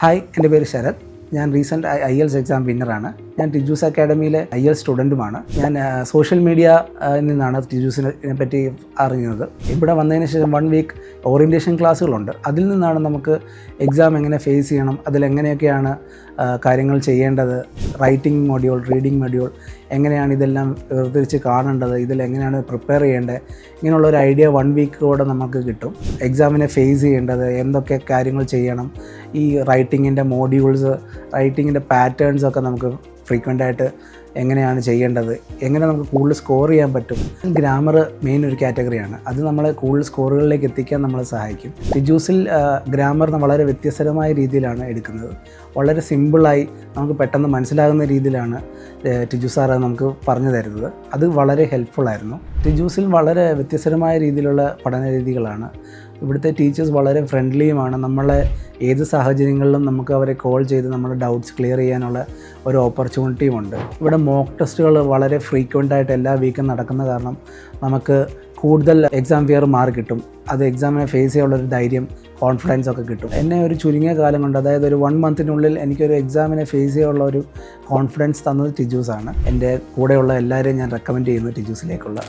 Hi, എൻ്റെ പേര് ശരത്. ഞാൻ റീസെൻ്റ് IELTS എക്സാം വിന്നറാണ്. ഞാൻ ടിജൂസ് അക്കാഡമിയിലെ IELTS സ്റ്റുഡൻറ്റുമാണ്. ഞാൻ സോഷ്യൽ മീഡിയ നിന്നാണ് ടിജൂസിനെ പറ്റി അറിഞ്ഞത്. ഇവിടെ വന്നതിന് ശേഷം 1 വീക്ക് ഓറിയൻറ്റേഷൻ ക്ലാസ്സുകളുണ്ട്. അതിൽ നിന്നാണ് നമുക്ക് എക്സാം എങ്ങനെ ഫേസ് ചെയ്യണം, അതിലെങ്ങനെയൊക്കെയാണ് കാര്യങ്ങൾ ചെയ്യേണ്ടത്, റൈറ്റിംഗ് മൊഡ്യൂൾ, റീഡിംഗ് മൊഡ്യൂൾ, എങ്ങനെയാണ് ഇതെല്ലാം വേർതിരിച്ച് കാണേണ്ടത്, ഇതിലെങ്ങനെയാണ് പ്രിപ്പയർ ചെയ്യേണ്ടത്, ഇങ്ങനെയുള്ളൊരു ഐഡിയ 1 വീക്കോടെ നമുക്ക് കിട്ടും. എക്സാമിനെ ഫേസ് ചെയ്യേണ്ടത്, എന്തൊക്കെ കാര്യങ്ങൾ ചെയ്യണം, ഈ റൈറ്റിങ്ങിൻ്റെ മോഡ്യൂൾസ്, റൈറ്റിങ്ങിൻ്റെ പാറ്റേൺസൊക്കെ നമുക്ക് ഫ്രീക്വൻ്റായിട്ട് എങ്ങനെയാണ് ചെയ്യേണ്ടത്, എങ്ങനെ നമുക്ക് കൂടുതൽ സ്കോർ ചെയ്യാൻ പറ്റും. ഗ്രാമർ മെയിൻ ഒരു കാറ്റഗറിയാണ്. അത് നമ്മളെ കൂടുതൽ സ്കോറുകളിലേക്ക് എത്തിക്കാൻ നമ്മളെ സഹായിക്കും. ടിജൂസിൽ ഗ്രാമർ വളരെ വ്യത്യസ്തമായ രീതിയിലാണ് എടുക്കുന്നത്. വളരെ സിമ്പിളായി നമുക്ക് പെട്ടെന്ന് മനസ്സിലാകുന്ന രീതിയിലാണ് ടിജു സാറ് നമുക്ക് പറഞ്ഞു തരുന്നത്. അത് വളരെ ഹെൽപ്ഫുള്ളായിരുന്നു. ടിജൂസിൽ വളരെ വ്യത്യസ്തമായ രീതിയിലുള്ള പഠന രീതികളാണ്. ഇവിടുത്തെ ടീച്ചേഴ്സ് വളരെ ഫ്രണ്ട്ലിയുമാണ്. നമ്മളെ ഏത് സാഹചര്യങ്ങളിലും നമുക്ക് അവരെ കോൾ ചെയ്ത് നമ്മുടെ ഡൗട്ട്സ് ക്ലിയർ ചെയ്യാനുള്ള ഒരു ഓപ്പർച്യൂണിറ്റിയും ഉണ്ട്. ഇവിടെ മോക്ക് ടെസ്റ്റുകൾ വളരെ ഫ്രീക്വൻ്റായിട്ട് എല്ലാ വീക്കും നടക്കുന്ന കാരണം നമുക്ക് കൂടുതൽ എക്സാം ഫിയർ മാർക്ക് കിട്ടും. അത് എക്സാമിനെ ഫേസ് ചെയ്യാനുള്ളൊരു ധൈര്യം, കോൺഫിഡൻസ് ഒക്കെ കിട്ടും. എന്നെ ഒരു ചുരുങ്ങിയ കാലം കൊണ്ട്, അതായത് ഒരു 1 മന്തിനുള്ളിൽ എനിക്കൊരു എക്സാമിനെ ഫേസ് ചെയ്യാനുള്ള ഒരു കോൺഫിഡൻസ് തന്നത് ടിജൂസാണ്. എൻ്റെ കൂടെയുള്ള എല്ലാവരെയും ഞാൻ റെക്കമെൻഡ് ചെയ്യുന്നു ടിജൂസിലേക്കുള്ള.